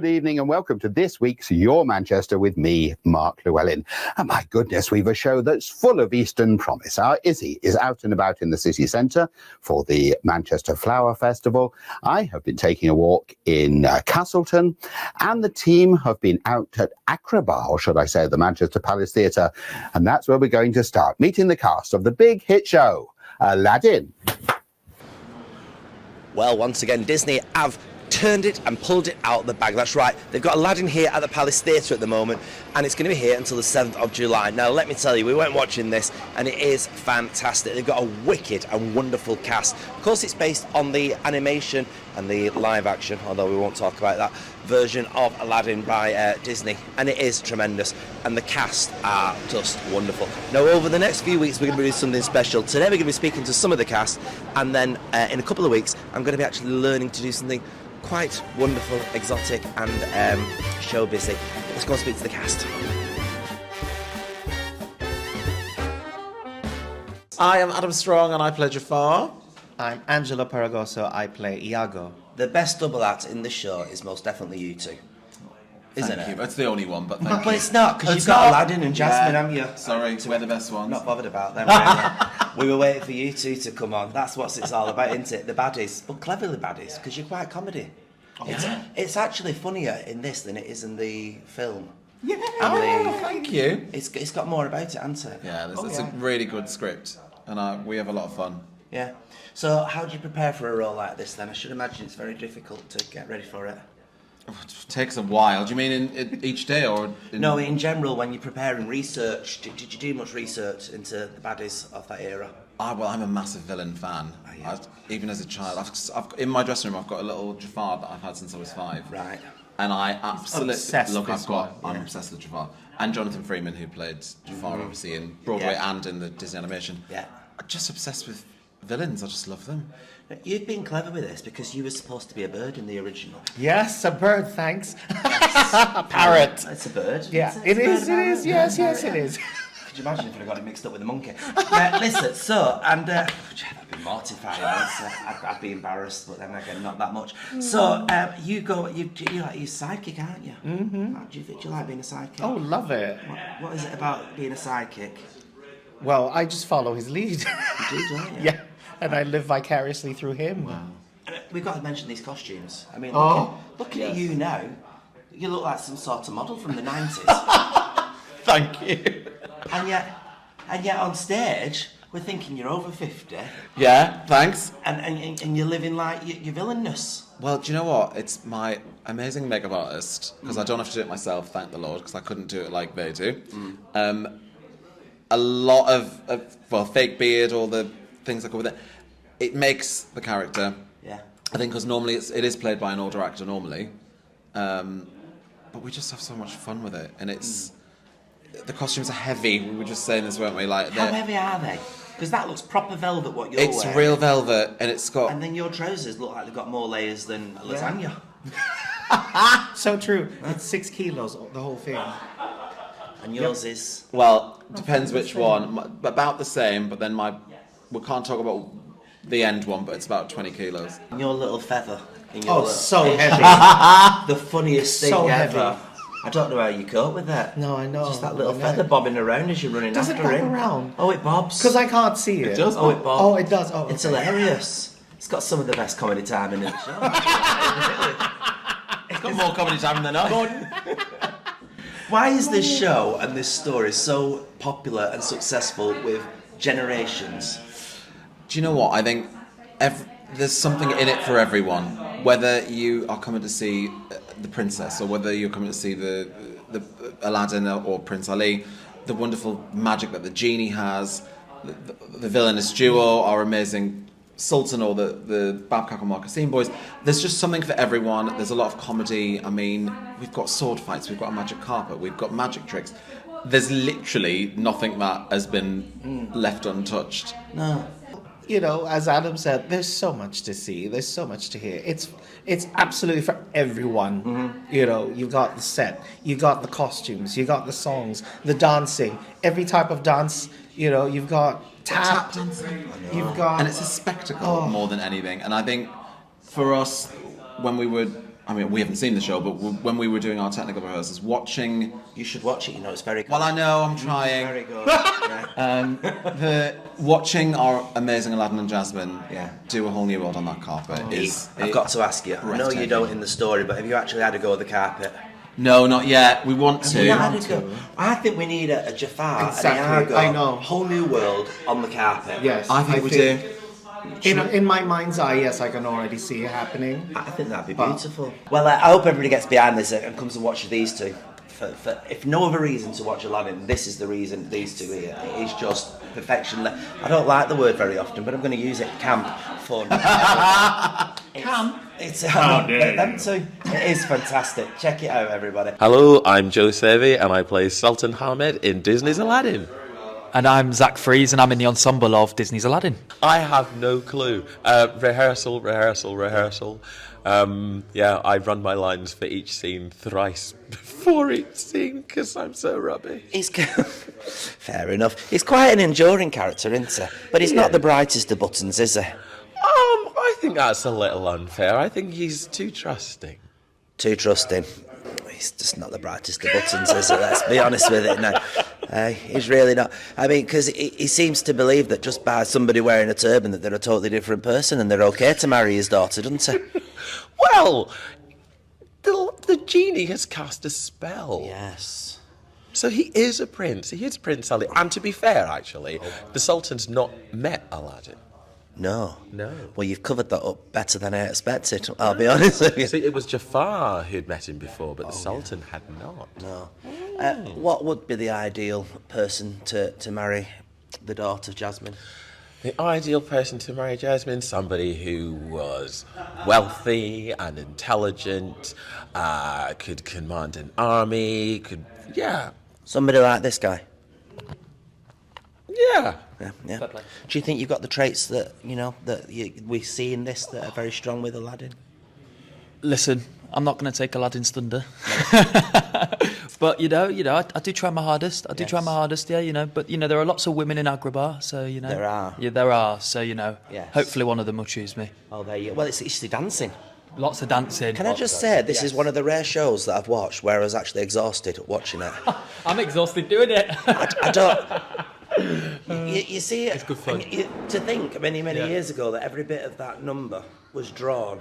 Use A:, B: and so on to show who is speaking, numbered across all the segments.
A: Good evening and welcome to this week's Your Manchester with me, Mark Llewellyn. And my goodness, we've a show that's full of Eastern promise. Our Izzy is out and about in the city centre for the Manchester Flower Festival. I have been taking a walk in Castleton, and the team have been out at Acrobar, or should I say the Manchester Palace Theatre. And that's where we're going to start, meeting the cast of the big hit show, Aladdin.
B: Well, once again, Disney have turned it and pulled it out of the bag. That's right. They've got Aladdin here at the Palace Theatre at the moment, and it's going to be here until the 7th of July. Now, let me tell you, we went watching this, and it is fantastic. They've got a wicked and wonderful cast. Of course, it's based on the animation and the live action, although we won't talk about that, version of Aladdin by Disney, and it is tremendous, and the cast are just wonderful. Now, over the next few weeks, we're going to be doing something special. Today, we're going to be speaking to some of the cast, and then in a couple of weeks, I'm going to be actually learning to do something quite wonderful, exotic, and show busy. Let's go and speak to the cast.
C: I am Adam Strong and I play Jafar. I'm Angela Paragoso, I play Iago.
B: The best double act in the show is most definitely you two, isn't
D: Thank
B: it?
D: you. That's the only one, but thank you.
B: But it's not, because you've got Aladdin and Jasmine, haven't you?
D: Sorry, we're the best ones.
B: Not bothered about them, really. We were waiting for you two to come on. That's what it's all about, isn't it? The baddies, but cleverly baddies, because you're quite comedy. It's actually funnier in this than it is in the film.
C: Yeah.
D: Thank you.
B: It's got more about it, hasn't it?
D: Yeah, it's a really good script, and we have a lot of fun.
B: Yeah. So how do you prepare for a role like this then? I should imagine it's very difficult to get ready for it.
D: It takes a while. Do you mean in each day or?
B: No, in general, when you prepare and research, did you do much research into the baddies of that era?
D: Well, I'm a massive villain fan.
B: Oh, yeah.
D: Even as a child, I've in my dressing room, I've got a little Jafar that I've had since I was 5.
B: Right.
D: And I absolutely
C: obsessed with
D: I'm obsessed with Jafar. And Jonathan Freeman, who played Jafar, obviously in Broadway and in the Disney animation.
B: Yeah.
D: I'm just obsessed with villains. I just love them.
B: You've been clever with this because you were supposed to be a bird in the original.
C: Yes, a bird, thanks. A parrot.
B: It's a bird.
C: Yeah,
B: It
C: it is. Yes, it is.
B: Could you imagine if I'd got it mixed up with a monkey? Listen, so, and that'd be mortifying. I'd be embarrassed, but then again, not that much. So, you're like your sidekick, aren't you? Mm-hmm. Do you like being a sidekick?
C: Oh, love it.
B: What is it about being a sidekick?
C: Well, I just follow his lead.
B: You do, don't you?
C: Yeah, and I live vicariously through him.
D: Wow.
B: We've got to mention these costumes. I mean,
C: Oh,
B: looking at you now, you look like some sort of model from the 90s.
C: Thank you.
B: And yet on stage, we're thinking you're over 50.
D: Yeah, thanks.
B: And you're living like your villainness.
D: Well, do you know what? It's my amazing makeup artist, because I don't have to do it myself, thank the Lord, because I couldn't do it like they do. A lot of fake beard, all the things that go with it. It makes the character.
B: Yeah.
D: I think because normally it is played by an older actor normally, but we just have so much fun with it, and it's the costumes are heavy. We were just saying this, weren't we? Like,
B: How heavy are they? Because that looks proper velvet. What you're
D: it's
B: wearing.
D: real velvet, and it's got.
B: And then your trousers look like they've got more layers than lasagna.
C: So true. It's 6 kilos, the whole thing.
B: And yours is.
D: Well, depends which one. About the same, but then we can't talk about the end one, but it's about 20 kilos.
B: And your little feather. In your
C: So
B: it's
C: heavy.
B: The funniest thing
C: So
B: ever.
C: heavy.
B: I don't know how you cope with that.
C: No, I know.
B: Just that little
C: I know.
B: feather bobbing around as you're running
C: Does it
B: after
C: bob
B: him.
C: around?
B: Oh, it bobs.
C: Because I can't see it.
D: It does.
B: Oh, it bobs.
C: Oh, it does. Oh,
B: It's
C: okay.
B: hilarious. It's got some of the best comedy time in the show.
D: It's got more comedy time than us.
B: Why is this show and this story so popular and successful with generations?
D: Do you know what? I think there's something in it for everyone. Whether you are coming to see the princess, or whether you're coming to see the Aladdin or Prince Ali, the wonderful magic that the genie has, the villainous duo, our amazing Sultan, or the Babcock and Marcassine boys. There's just something for everyone. There's a lot of comedy. I mean, we've got sword fights, we've got a magic carpet, we've got magic tricks. There's literally nothing that has been left untouched.
B: No.
C: You know, as Adam said, there's so much to see. There's so much to hear. It's absolutely for everyone. Mm-hmm. You know, you've got the set, you got the costumes, you got the songs, the dancing, every type of dance. You know, you've got tap dancing. You've got,
D: and it's a spectacle more than anything. And I think for us, when we were I mean, we haven't seen the show, but when we were doing our technical rehearsals, watching...
B: You should watch it, you know, it's very good.
D: Well, I know, I'm trying.
B: Very good, yeah.
D: Watching our amazing Aladdin and Jasmine
B: Yeah.
D: do a whole new world on that carpet is...
B: I've got to ask you, I know you don't in the story, but have you actually had a go at the carpet?
D: No, not yet. We want to.
B: I think we need a Jafar
C: Exactly,
B: and
C: I know.
B: whole new world on the carpet.
C: Yes,
D: I think we do.
C: In my mind's eye, yes, I can already see it happening.
B: I think that'd be beautiful. Well, I hope everybody gets behind this and comes and watches these two. For if no other reason to watch Aladdin, this is the reason. These two here, it is just perfection. I don't like the word very often, but I'm going to use it. Camp, fun.
C: Camp?
B: It's them two. It is fantastic. Check it out, everybody.
E: Hello, I'm Joe Servi and I play Sultan Ahmed in Disney's Aladdin.
F: And I'm Zach Fries, and I'm in the ensemble of Disney's Aladdin.
E: I have no clue. Rehearsal. Yeah, I run my lines for each scene thrice before each scene because I'm so rubbish.
B: Fair enough. He's quite an enduring character, isn't he? But he's not the brightest of buttons, is he?
E: I think that's a little unfair. I think he's too trusting.
B: Too trusting. He's just not the brightest of buttons, is he? Let's be honest with it now. He's really not. I mean, because he seems to believe that just by somebody wearing a turban that they're a totally different person and they're okay to marry his daughter, doesn't he?
E: Well, the genie has cast a spell.
B: Yes.
E: So he is a prince. He is Prince Ali. And to be fair, actually, the Sultan's not met Aladdin.
B: No.
E: No.
B: Well, you've covered that up better than I expected, I'll be honest with you.
E: See, it was Jafar who'd met him before, but the Sultan had not.
B: No. What would be the ideal person to marry the daughter, Jasmine?
E: The ideal person to marry Jasmine, somebody who was wealthy and intelligent, could command an army,
B: Somebody like this guy?
E: Yeah.
B: Yeah. Do you think you've got the traits that, we see in this that are very strong with Aladdin?
F: Listen, I'm not going to take Aladdin's thunder. But, I do try my hardest. But, there are lots of women in Agrabah, so,
B: There are.
F: Yeah, there are, so,
B: Yes.
F: hopefully one of them will choose me.
B: Oh, there you go. Well, it's the dancing.
F: Lots of dancing.
B: Can I just say, this is one of the rare shows that I've watched where I was actually exhausted watching it.
F: I'm exhausted doing it.
B: I don't... You see it.
F: It's good fun.
B: To think many years ago that every bit of that number was drawn,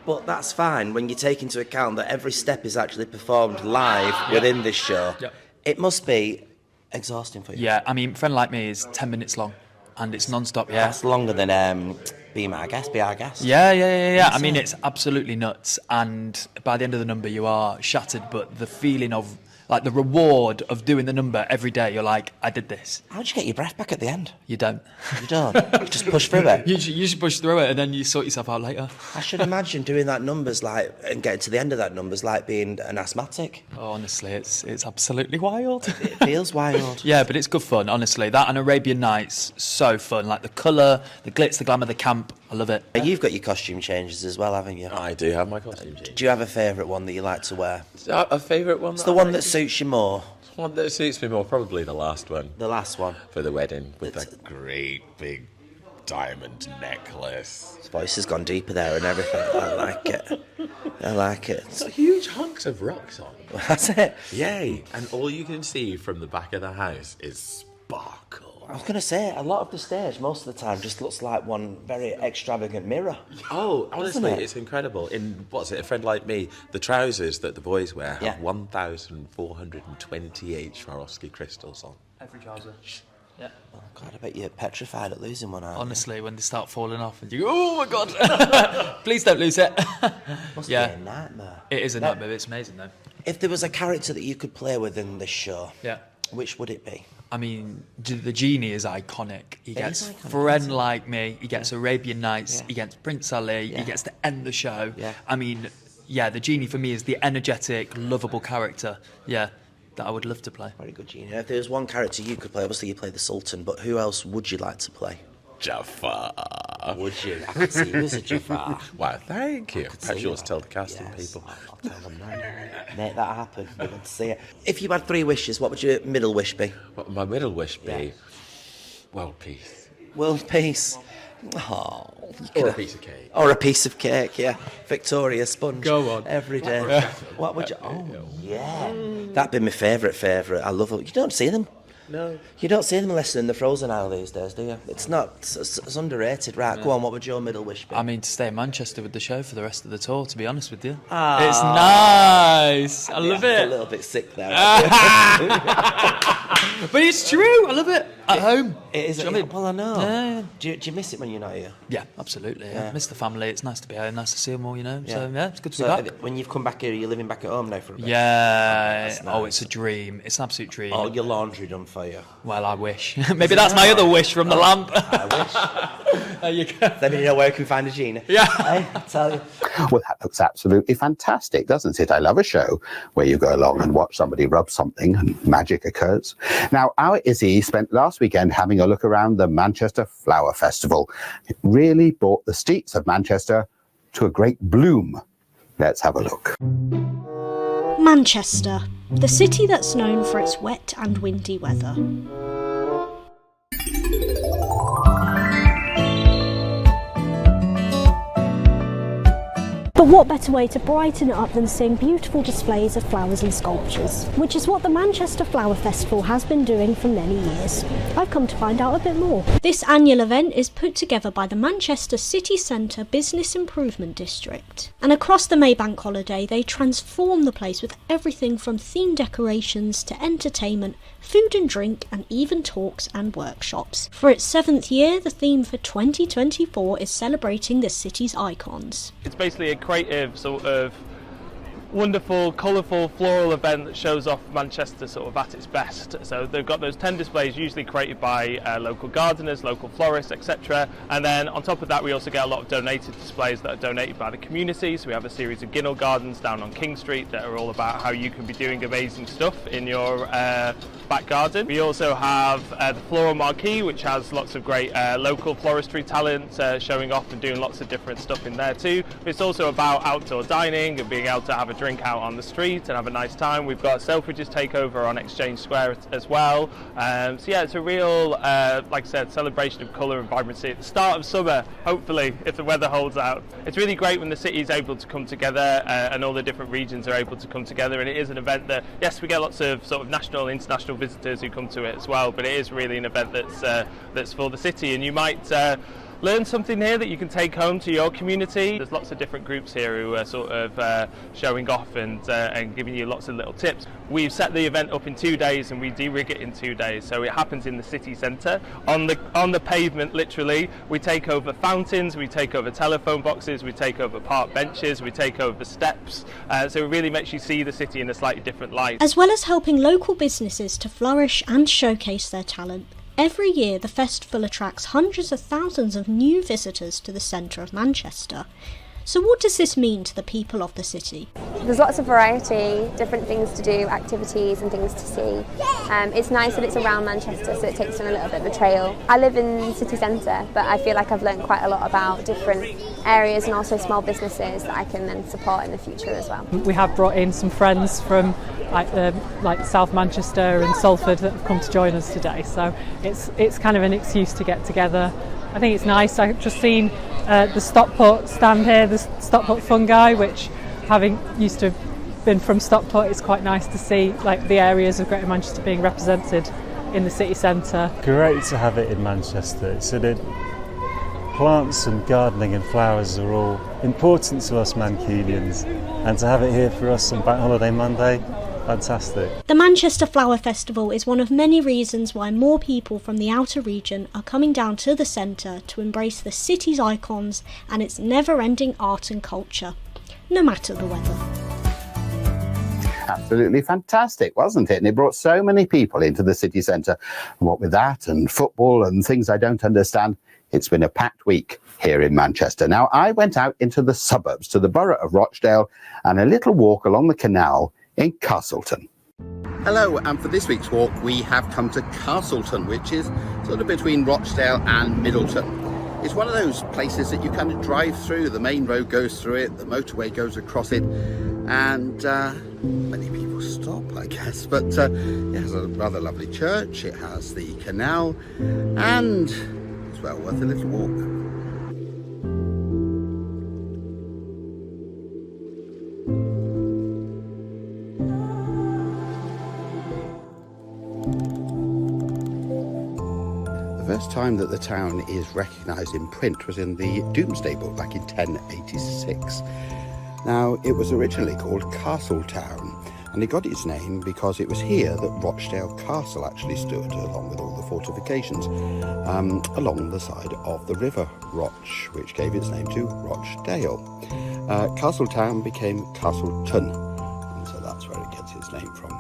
B: but that's fine when you take into account that every step is actually performed live within this show.
F: Yep.
B: It must be exhausting for you.
F: Yeah, I mean, Friend Like Me is 10 minutes long, and it's non-stop. Yeah,
B: That's longer than Be My Guest. Be Our Guest.
F: Yeah. I mean, it's absolutely nuts, and by the end of the number, you are shattered. But the feeling of the reward of doing the number every day, you're like, I did this.
B: How'd you get your breath back at the end?
F: You don't.
B: You don't. You just push through it.
F: You should push through it, and then you sort yourself out later.
B: I should imagine doing that numbers and getting to the end of that numbers like being an asthmatic.
F: Oh, honestly, it's absolutely wild.
B: It feels wild.
F: Yeah, but it's good fun, honestly. That and Arabian Nights, so fun. Like the colour, the glitz, the glamour, the camp. I love it.
B: You've got your costume changes as well, haven't you?
E: I do have my costume change.
B: Do you have a favourite one that you like to wear?
E: A favourite one?
B: It's the one that suits you more.
E: One that suits me more, probably the last one.
B: The last one.
E: For the wedding, with that great big diamond necklace.
B: His voice has gone deeper there and everything. I like it.
E: It's got huge hunks of rocks on.
B: That's it.
E: Yay! And all you can see from the back of the house is sparkle.
B: I was going to say, a lot of the stage, most of the time, just looks like one very extravagant mirror.
E: Oh, honestly,
B: it?
E: it's incredible. In, A Friend Like Me, the trousers that the boys wear have 1,428 Swarovski crystals on.
F: Every trouser. Yeah.
B: Oh, God, I bet you're petrified at losing one, aren't
F: Honestly, when they start falling off and you go, oh my God, please don't lose it.
B: Must be a nightmare.
F: It is a nightmare, it's amazing though.
B: If there was a character that you could play within this show,
F: Yeah.
B: which would it be?
F: I mean, the genie is iconic. He gets
B: is iconic,
F: Friend Like Me, he gets Arabian Nights, he gets Prince Ali,
B: Yeah.
F: he gets to end the show.
B: Yeah.
F: I mean, the genie for me is the energetic, lovable character. Yeah, that I would love to play.
B: Very good, Genie. If there was one character you could play, obviously you play the Sultan, but who else would you like to play?
E: Jafar.
B: Would you? I could see you as a Jafar.
E: Well, thank you. Perhaps you'll
B: that.
E: tell the Castleton
B: Yes,
E: people.
B: I'll tell them now. Make that happen. We're going to see it. If you had 3 wishes, what would your middle wish be?
E: What would my middle wish be?
B: Yeah.
E: World peace.
B: World peace. Oh,
E: Or a piece of cake.
B: Or a piece of cake, yeah. Victoria sponge.
F: Go on.
B: Every day. What would you... Oh, yeah. That'd be my favourite. I love it. You don't see them.
E: No.
B: You don't see them unless they're in the frozen aisle these days, do you? It's not... It's underrated. Right, go on. What would your middle wish be?
F: I mean, to stay in Manchester with the show for the rest of the tour, to be honest with you.
B: Ah.
F: It's nice. I love
B: A
F: it.
B: little bit sick there.
F: But it's true. I love it. At home.
B: It is.
F: Do you know what I mean?
B: Well, I know.
F: Yeah.
B: Do you miss it when you're not here?
F: Yeah, absolutely.
B: Yeah.
F: I miss the family. It's nice to be home. Nice to see them all, you know.
B: Yeah.
F: So, yeah, it's good to
B: So
F: be back.
B: when you've come back here, you're living back at home now for a bit?
F: Yeah.
B: That's
F: Oh,
B: nice.
F: it's a dream. It's an absolute dream.
B: All your laundry done for you.
F: Well, I wish. Maybe that's my other wish from the lamp.
B: I wish.
F: There you go.
B: Then you know where you can find a Gina.
F: Yeah.
B: Hey, I tell you.
A: Well, that looks absolutely fantastic, doesn't it? I love a show where you go along and watch somebody rub something and magic occurs. Now, our Izzy spent last weekend having a look around the Manchester Flower Festival. It really brought the streets of Manchester to a great bloom. Let's have a look.
G: Manchester, the city that's known for its wet and windy weather. But what better way to brighten it up than seeing beautiful displays of flowers and sculptures, which is what the Manchester Flower Festival has been doing for many years. I've come to find out a bit more. This annual event is put together by the Manchester City Centre Business Improvement District. And across the Maybank holiday, they transform the place with everything from themed decorations to entertainment, food and drink, and even talks and workshops. For its 7th year, the theme for 2024 is celebrating the city's icons.
H: It's basically a creative sort of wonderful, colourful, floral event that shows off Manchester sort of at its best. So they've got those 10 displays usually created by local gardeners, local florists, etc. And then on top of that we also get a lot of donated displays that are donated by the community. So we have a series of Ginnell Gardens down on King Street that are all about how you can be doing amazing stuff in your back garden. We also have the Floral Marquee, which has lots of great local floristry talent showing off and doing lots of different stuff in there too. But it's also about outdoor dining and being able to have a drink out on the street and have a nice time. We've got Selfridges takeover on Exchange Square as well. So yeah, it's a real, like I said, celebration of colour and vibrancy at the start of summer, hopefully, if the weather holds out. It's really great when the city is able to come together and all the different regions are able to come together, and it is an event that, yes, we get lots of sort of national and international visitors who come to it as well, but it is really an event that's for the city, and you might learn something here that you can take home to your community. There's lots of different groups here who are sort of showing off and giving you lots of little tips. We've set the event up in 2 days and we de-rig it in 2 days, so it happens in the city centre on the pavement. Literally, we take over fountains, we take over telephone boxes, we take over park benches, we take over steps, so it really makes you see the city in a slightly different light.
G: As well as helping local businesses to flourish and showcase their talent, every year the festival attracts hundreds of thousands of new visitors to the centre of Manchester. So what does this mean to the people of the city?
I: There's lots of variety, different things to do, activities and things to see. It's nice that it's around Manchester, so it takes on a little bit of a trail. I live in the city centre, but I feel like I've learned quite a lot about different areas and also small businesses that I can then support in the future as well.
J: We have brought in some friends from like South Manchester and Salford that have come to join us today, so it's kind of an excuse to get together. I think it's nice. I've just seen the Stockport stand here, the Stockport fungi, which, having used to have been from Stockport, it's quite nice to see like the areas of Greater Manchester being represented in the city centre.
K: Great to have it in Manchester. Plants and gardening and flowers are all important to us Mancunians, and to have it here for us on Bank Holiday Monday, fantastic.
G: The Manchester Flower Festival is one of many reasons why more people from the outer region are coming down to the centre to embrace the city's icons and its never-ending art and culture, no matter the weather.
A: Absolutely fantastic, wasn't it? And it brought so many people into the city centre. And what with that and football and things I don't understand, it's been a packed week here in Manchester. Now, I went out into the suburbs to the borough of Rochdale and a little walk along the canal in Castleton. Hello, and for this week's walk we have come to Castleton, which is sort of between Rochdale and Middleton. It's one of those places that you kind of drive through. The main road goes through it, the motorway goes across it, and many people stop, I guess. But it has a rather lovely church, it has the canal, and it's well worth a little walk. first time that the town is recognised in print was in the Domesday Book back in 1086. Now, it was originally called Castleton, and it got its name because it was here that Rochdale Castle actually stood, along with all the fortifications, along the side of the river Roch, which gave its name to Rochdale. Castletown became Castleton, and so that's where it gets its name from.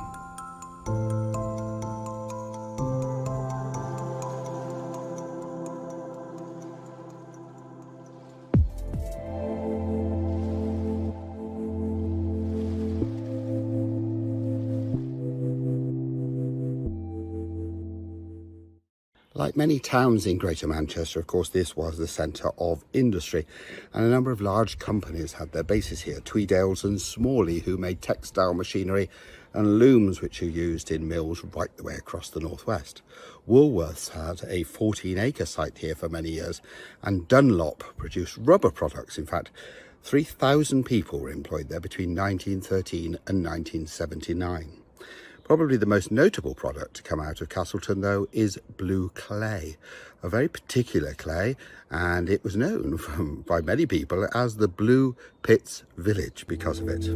A: Like many towns in Greater Manchester, of course, this was the centre of industry, and a number of large companies had their bases here. Tweedales and Smalley, who made textile machinery and looms, which are used in mills right the way across the northwest. Woolworths had a 14-acre site here for many years, and Dunlop produced rubber products. In fact, 3,000 people were employed there between 1913 and 1979. Probably the most notable product to come out of Castleton, though, is blue clay, a very particular clay, and it was known by many people as the Blue Pits Village because of it.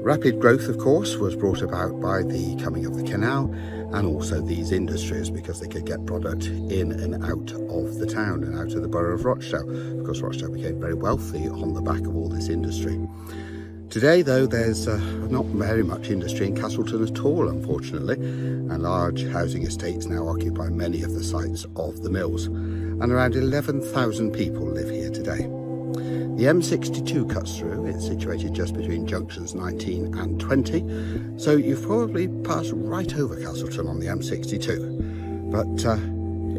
A: Rapid growth, of course, was brought about by the coming of the canal and also these industries, because they could get product in and out of the town and out of the borough of Rochdale. Of course, Rochdale became very wealthy on the back of all this industry. Today, though, there's not very much industry in Castleton at all, unfortunately, and large housing estates now occupy many of the sites of the mills, and around 11,000 people live here today. The M62 cuts through. It's situated just between junctions 19 and 20, so you've probably passed right over Castleton on the M62, but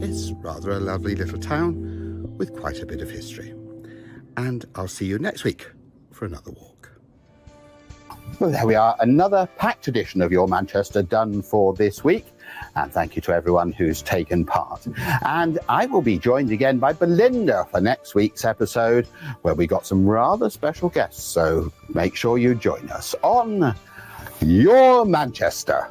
A: it's rather a lovely little town with quite a bit of history. And I'll see you next week for another walk. Well, there we are, another packed edition of Your Manchester done for this week. And thank you to everyone who's taken part. And I will be joined again by Belinda for next week's episode, where we got some rather special guests. So make sure you join us on Your Manchester.